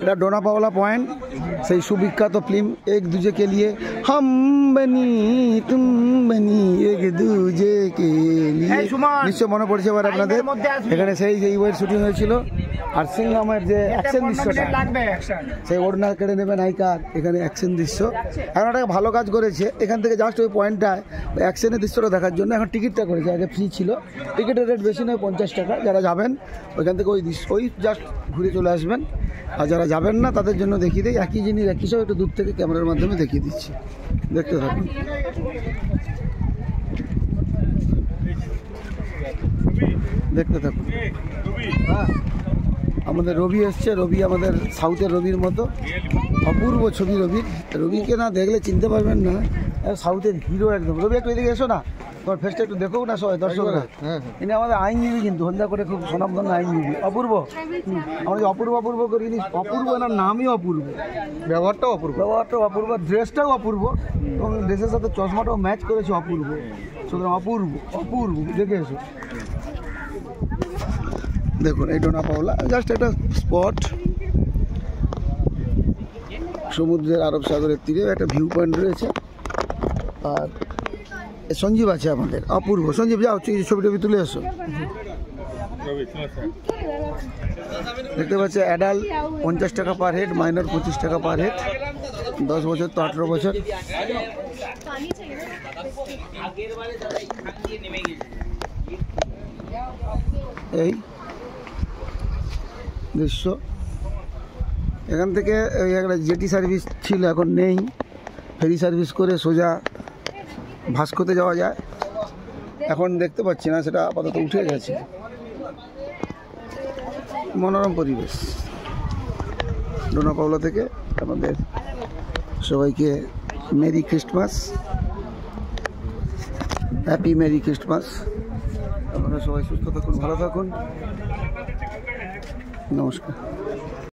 এটা ডোনা পাওলা পয়েন্ট, সেই সুবিখ্যাত ফিল্ম এক দুজে কে লিয়ে হাম বনি তুম বনি এক দুজে কে লিয়ে, নিশ্চয় মনে পড়ছে এবার আপনাদের। এখানে সেই যে বইয়ের শুটিং হয়েছিল। আর সিং নামের যে অ্যাকশন দৃশ্যটা, সেই ওড়না কেড়ে নেবে নায়িকার, এখানে অ্যাকশন দৃশ্য। এখন একটা ভালো কাজ করেছে, এখান থেকে জাস্ট ওই পয়েন্টটায় অ্যাকশনের দৃশ্যটা দেখার জন্য এখন টিকিটটা করেছে। আগে ফ্রি ছিল, টিকিটের রেট বেশি নয়, 50 টাকা। যারা যাবেন ওইখান থেকে ওই জাস্ট ঘুরে চলে আসবেন। আর যারা যাবেন না তাদের জন্য দেখিয়ে দিই, একই জিনিস একই সব একটু দূর থেকে ক্যামেরার মাধ্যমে দেখিয়ে দিচ্ছি, দেখতে থাকুন। দেখতে থাকুন। আমাদের রবি এসছে, রবি আমাদের সাউথের রবির মতো, অপূর্ব ছবি রবির। রবিকে না দেখলে চিনতে পারবেন না, সাউথের হিরো একদম। রবি একটু এদিকে এসো না, তোমার ফেসটা একটু দেখো না সবাই দর্শকরা। ইনি আমাদের আইনজীবী, কিন্তু হলদা করে খুব সুনামধন্য আইনজীবী। অপূর্ব, আমরা যে অপূর্ব অপূর্ব করে জিনিস, অপূর্ব এনার নামই অপূর্ব, ব্যবহারটাও অপূর্ব, ড্রেসটাও অপূর্ব, এবং ড্রেসের সাথে চশমাটাও ম্যাচ করেছে অপূর্ব। সুতরাং অপূর্ব অপূর্ব, দেখে এসো। দেখুন এই ডোনা পাওলা জাস্ট একটা স্পট, সমুদ্রের আরব সাগরের তীরে একটা ভিউ পয়েন্ট রয়েছে। আর সঞ্জীব আছে আমাদের, অপূর্ব। সঞ্জীব যাও, ছবি টবি তুলে এসো। দেখতে পাচ্ছি অ্যাডাল্ট 50 টাকা পার হেড, মাইনর 25 টাকা পার হেড। 10 বছর তো 18 বছর। এই দৃশ্য এখান থেকে একটা জেটি সার্ভিস ছিল, এখন নেই। ফেরি সার্ভিস করে সোজা ভাস্কোতে যাওয়া যায়, এখন দেখতে পাচ্ছি না, সেটা আপাতত উঠে গেছে। মনোরম পরিবেশ ডোনা পাওলা থেকে। আমাদের সবাইকে merry Christmas, happy merry Christmas. আপনারা সবাই সুস্থ থাকুন, ভালো থাকুন, নমস্কার।